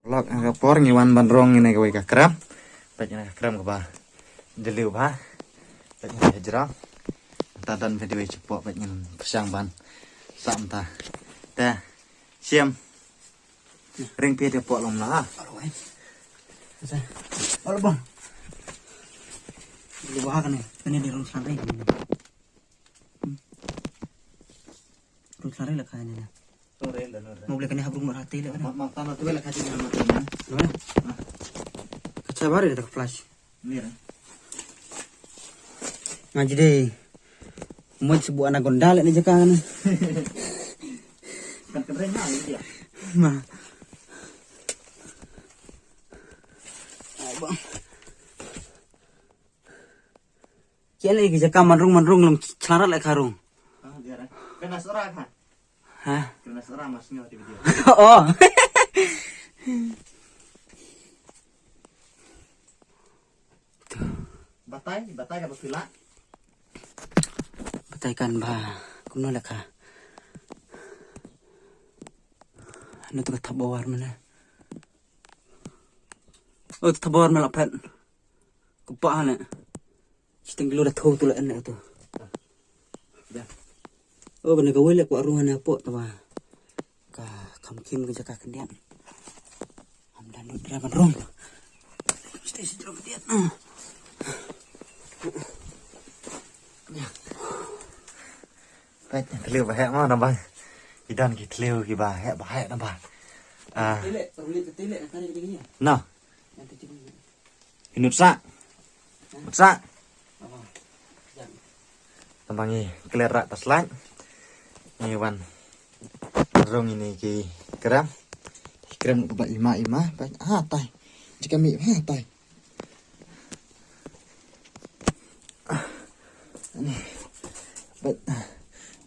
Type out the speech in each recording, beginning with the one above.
Lok ang por ngiwan bandrong ini kawai kakram. Baiknya kakram ke bah. Jeliu bah. Baiknya hijrah. Tadan video cepok baiknya persang ban. Samta. Dah. Siam. Ring pia dia pok lom lah. Halo bang. Di bawah kan ya? Ini di rumah santai. Rumah santai lah kayaknya. Mau beli kena habrung merhati lah. Mantan tu bela kasih nama teman. Kaca baru dia tak flash. Ni lah. Ngaji deh. Mau sebuah anak gondal ni jaka kan. Kan kerennya dia. Nah. Ayo bang. Kian lagi jaka manrung lom celarat lagi karung. Ah dia lah. Kena serah kan? Hah? Kena serah masnya di video. Oh. Batai apa pila? Bataikan bah. Kuno lah ka. Ano tu tabawar mana? Oh tabawar mana pen? Kupa ana. Siting gelo dah tahu tu lah ana tu. Dah. Oh benar kau boleh kuat ruangan apa tu bah? Ka kamkim ke jaka kendian. Amdan duduk dalam rong. Mesti sedang kendian. Baik, teliu bahaya mau nambah. Idan ki teliu ki bahaya nambah. Tilek, perlu tilek kan dia begini. Nah, Nanti cuba. hinut sa. Sa. Apa? Jangan. Tambangi kelerak tas lain. Ngiwan. Rong ini ki keram. Keram ke ima baik tai. Jika mi tai. Ini. Baik.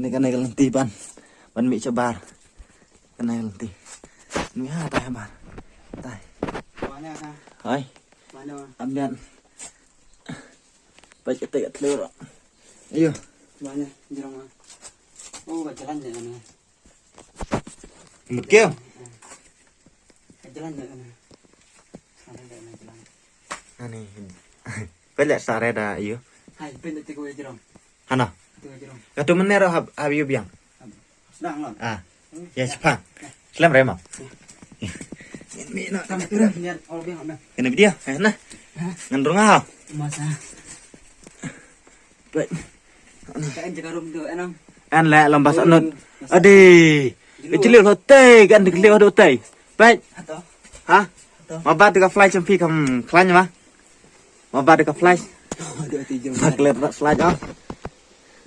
Ini kan naik lenti ban mi cebar. Kan naik lenti. Ini tai ban. Tai. Mana ka? Hai. Mana? Ambian. Baik kita kat telur. Ayo. Mana? Jerang ah. Oh, jalan je kan. Betul. Jalan je kan. Ada jalan. Ani. Pelak sare dah iyo. Hai, pendek tu kau jerang. Hana. Tu jerang. Katu menero habiu biang. Sedang lah. Ah. Ya cepat. Selam rema. Ini nak Kami turun niat orang biang mana? kena video. Nah. Ngandrung ah. Masa. Baik. Kain jaga rum tu enam. An la lambas anut. Adi. Icilil hotel kan dikeliu hotel. Baik. Atau? Ha? Mabat dekat flash champi kam klanya mah. Mabat dekat flash. Ada tiga. Maklet flash ah.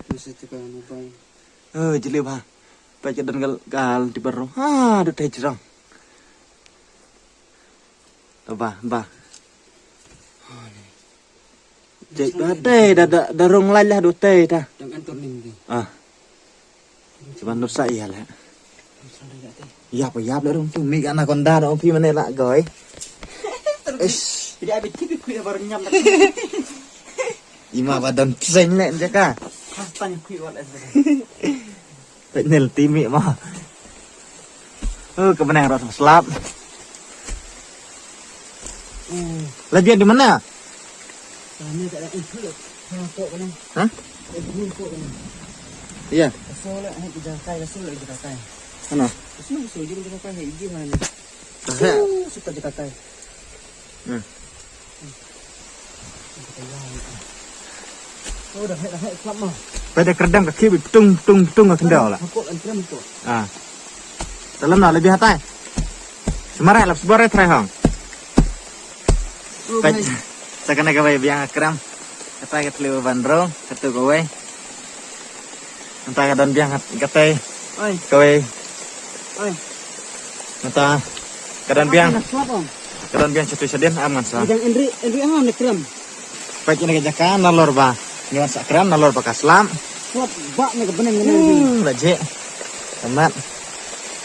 Masa tu kan apa? Jeli bah. Baca dan gal di baru. Ha, ada teh jerang. Bah. Cek badai dah darung lalah do teh dah. Jangan turun ni. Ah. Cuman nur sa iya lah. Sampai kat teh. Yap lah dong tu mi anaconda dong pi mana nak goy. Ish. Jadi abis tu kuih baru nyam nak. Ima badan pisang lek jaka. Tanya kuih wala sebenarnya. Penel timi mah. Kemenang rasa selap. Lagian di mana? Ini tak ada info. Kok kan? Hah? Info kan. Iya. Soalnya kita kai soalnya kita kai. Mana? Semua soalnya kita kai hiji mana. Dah. Suka kita kai. Oh dah kelap mah. Pada kerdam kaki tung ke kendal lah. Kok antram tu. Ah. Dalam nak lebih hatai. Semarai lap sebarai try hang. Baik. Sakana kawai biang akram. Kata kat lewa bandro, kata kawai. Entah kadan biang kata Oi, kawai. oi. Entah kadan biang Siapa? satu sedian aman sah. Yang Indri nak kram. Baik ini kejakan nalor ba. Nyawan sakram nalor pakai selam. Kuat bak nak benang Lajik. Tamat.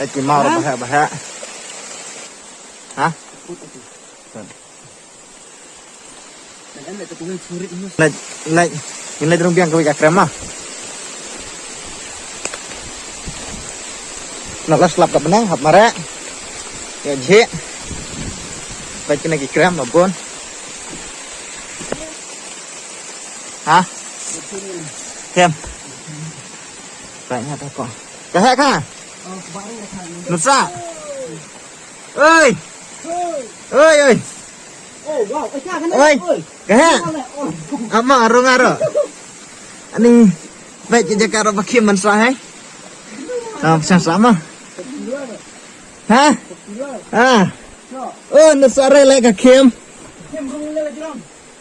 Lagi mau bahaya. Hah? Dan nak tunggu surit mus. Ini dong biang kawai akram mah. Nak selap kat benang hap marek. Ya jik. baca lagi kram abon. Hah? Kem. Banyak tak kok. Kahak kah? Nusa. Oi. Oi oi. Oi. Kahak. Ama arung aro. Ani baik jaga ro pakai mensah hai. Sama. Hah? Ah. Oh, nasare le ka kem.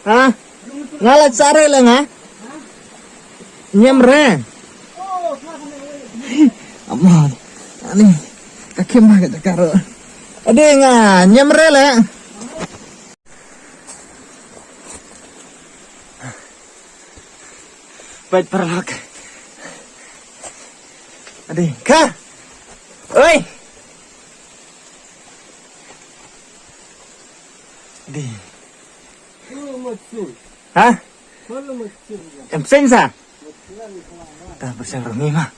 Hah? Ngalat sare le nga? Nyam re. Aman. Ani ka kem ma ka karo. Ade nga nyam re le. Baik perlak. Ade, ka. Oi. Ade. Hah? Em sinh sa? Ta bersang rumi mah.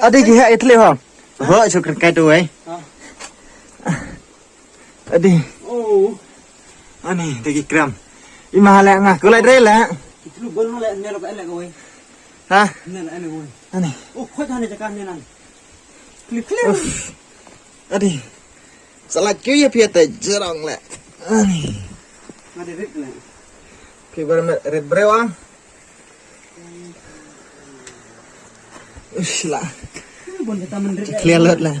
Ada gih itu leh, bawa cukur kado eh. Ada. Oh. Ani dagi kram. Imah leh ngah, kulai dre leh. Itu belum lek nelo ka elek kowe. Hah? Nelo ene kowe. Ani. Oh, kau jangan cakap ni nan. Klik. Adi. Salah kau ya piata jerang leh. Ani. Ngade rit le. Kibar red brewang. Lah. Bon kita mendrit. Clear lot lah.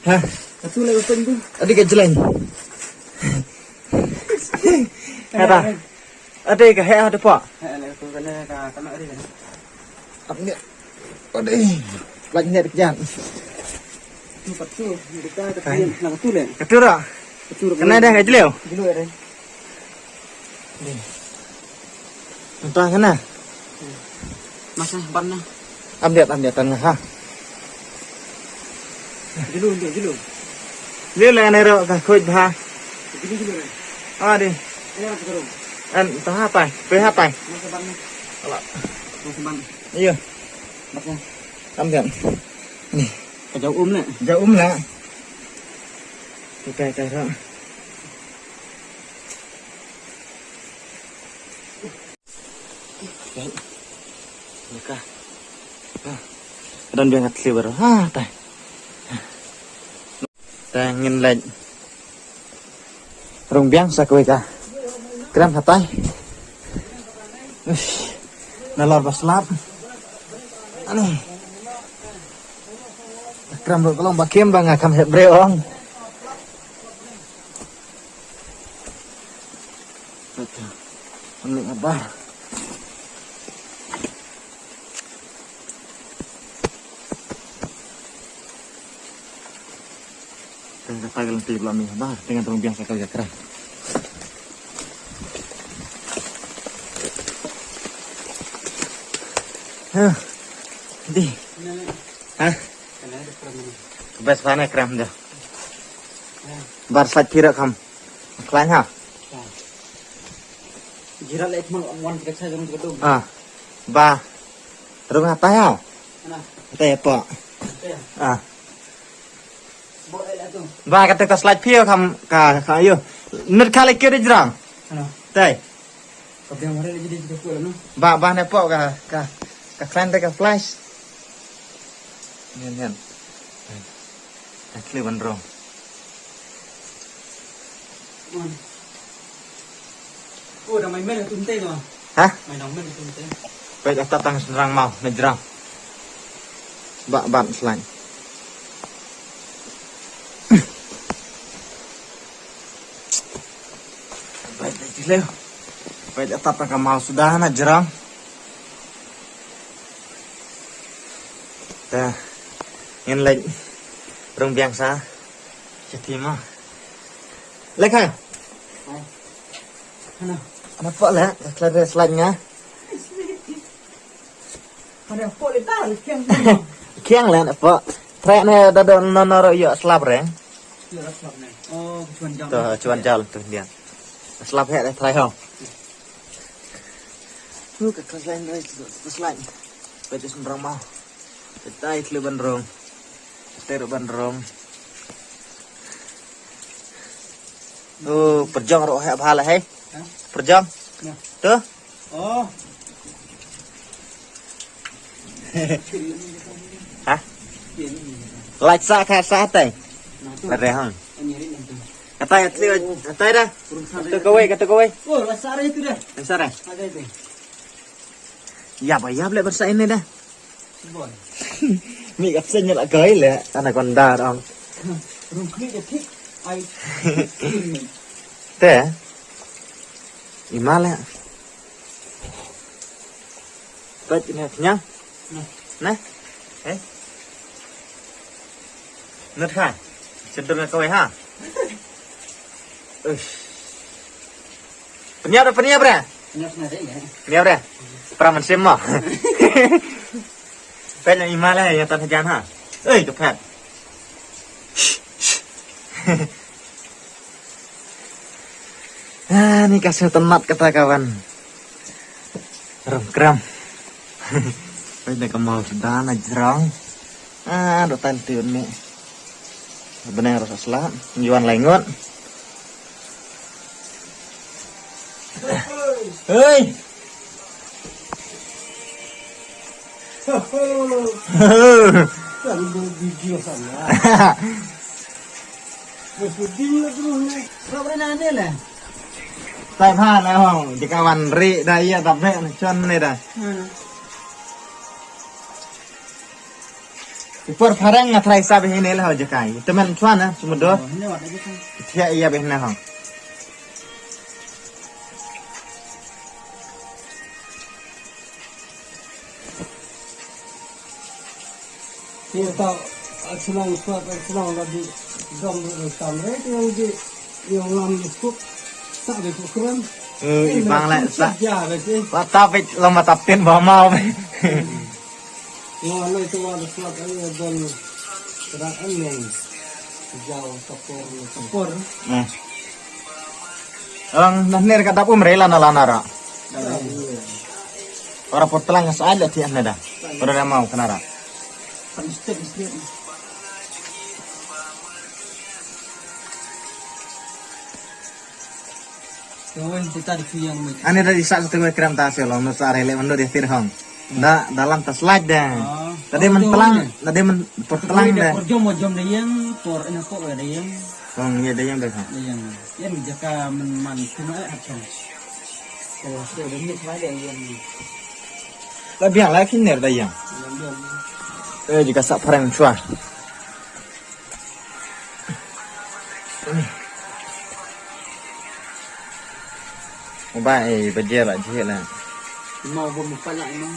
Hah? Satu lek open tu. Adi kejelan. Ada. Ada ke hea ada pak? Lek tu kena kena ri. Apa Adi. Lagi ni kerjaan. Tu patu, kita kepian nak tu le. Ketura. Betul. Kena dah kejeleu. Dulu ere. Entah kena. Masa barna. Ambil tengah ha. Dulu. Dia lah nero ka khoi ha. Dulu ere. Adi. Ini nak terus. An tah apa? Pe apa? Masa barna. Alah. Masa barna. Iya. Masa. Ambil. Ni. Kau le. Jauh lah. Kita cara. Nikah. Dan dia ngat liver. Ha, tai. Ta ngin lệnh. Rong biang sa kowe ka. Kram hatai. Nalor baslap. Ani. Kram ro kolong bakiem bang akam het breong. Betul. Ini apa? Dengan tagal nanti belum ni, bah dengan terung biasa kerja keras. Di. Hah? Bes mana kram dah. Bar sat kira kam. Klan ha. Jirat lek cuma wan kita saja dengan gedung. Ah. Ba. Terung apa ya? Mana? Teh apa? Ah. Boleh lah tu. Ba kata ka slide pio kam ka ayo. Net kali kira jerang. Mana? Teh. Kau yang mana jadi pula no. Ba ne po ka klan ka flash. Nyan. Asli bandrong. Oh, dah main tunte tu. Hah? Main tunte. Baik tak tang serang mau nejerang. Ba selain. Baik leh. Baik tak tang mau sudah nejerang. Dah. Yang lain rong biasa. Jadi mah. Lek ha. Mana? Apa pak lah? Kelar selainnya. Ada apa letak kiang. Kiang lah apa? Trek ni ada nonor yo slap reng. Oh, cuan jam. Tuh cuan jal tuh dia. Slap hek try ho. Ke kelas lain selain. Baca sembarang mau. Kita itu bandrong. Teruk bandrong. Perjong roh hek bhala hei. Hah? Perjong. Nah. Tuh. Oh. Hah? Like sa kha sa tay. Nah, tuh. Ada hang. Penyirin itu. Katai dah. Kata kowe. Oh, lasar itu dah. Besar eh? Ada itu. Ya bayar boleh bersa ini dah. Boy. Mi gặp sinh là cưới lẹ, anh này còn đà đâu. Rung klik dia tik. Ai. Thế à? Ima lẹ. Vậy nè nhá. Này. Đấy. Nứt khai. Cenderung là kowe ha. Penyiap dah. Benar ada ya. Penyiap dah. Praman semua. Bên này ima là yang tan hajan ha. Ơi chụp hạt. Ini kasih tenat kata kawan. Kram. Bên này có màu đá này rong. Độ tan tiun nih. Benar rasa selat, juan lengot. Hei. Kan video sana. Video terus ni. Berapa nane lah? Tai pha là hong, chỉ kawan ri đây ya tập vệ chân này đây. Por farang ngatrai sabe ini lah aja kai. Teman cuan ah, cuma do. Ini wadah gitu. Dia iya behna hong. Dia tahu senang lagi dom kamera yang lam itu tak ada ukuran. Ibang lại sa. Ya, betul. Tapi lama tapin bawa mau. Yang lain itu ada surat ini dan terang yang jauh topor. Orang nahner kata pun merela nalanara. Orang potlang saja dia nada. Orang mau kenara. Step. Kawan kita di yang Ani dari saat itu kram tasel long nusa rele mendo di tirhong. Da dalam tas slide dah. Tadi mentelang, tadi potlang dah. Jom dah yang por enak kok ada yang Ya ada yang dah. yang jaka man cuma action. Oh, sudah ni ada yang Lebih yang lagi nih ada yang. Jika sak perang cuan. Baik, berjaya lah, jaya lah. mau bermuka lah emang.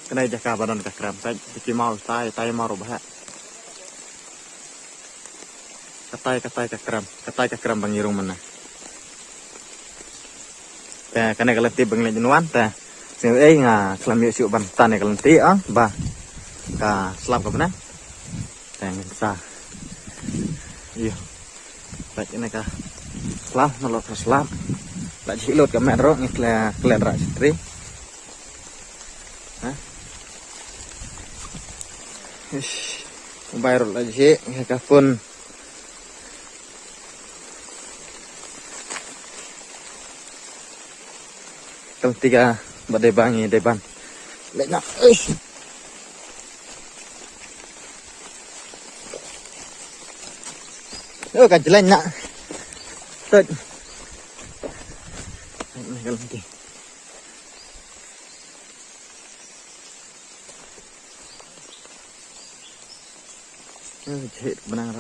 Kena jaga badan kekram, saya mau tay mau rubah. Katai kekram bangirung mana. Ya, kena kelenti bangla jenuan ta. Sing nga kelam yuk siuk bantan ya kelenti ba. Ka selap ke mana? Teng sa. Iyo. Baik ini ka. Selap nolok selap. Lak cilot ke metro ngikla rak citri. Bayar lagi mereka pun ketiga berdebangi deban lekna kan jalan nak tut ini kalau nanti chết benang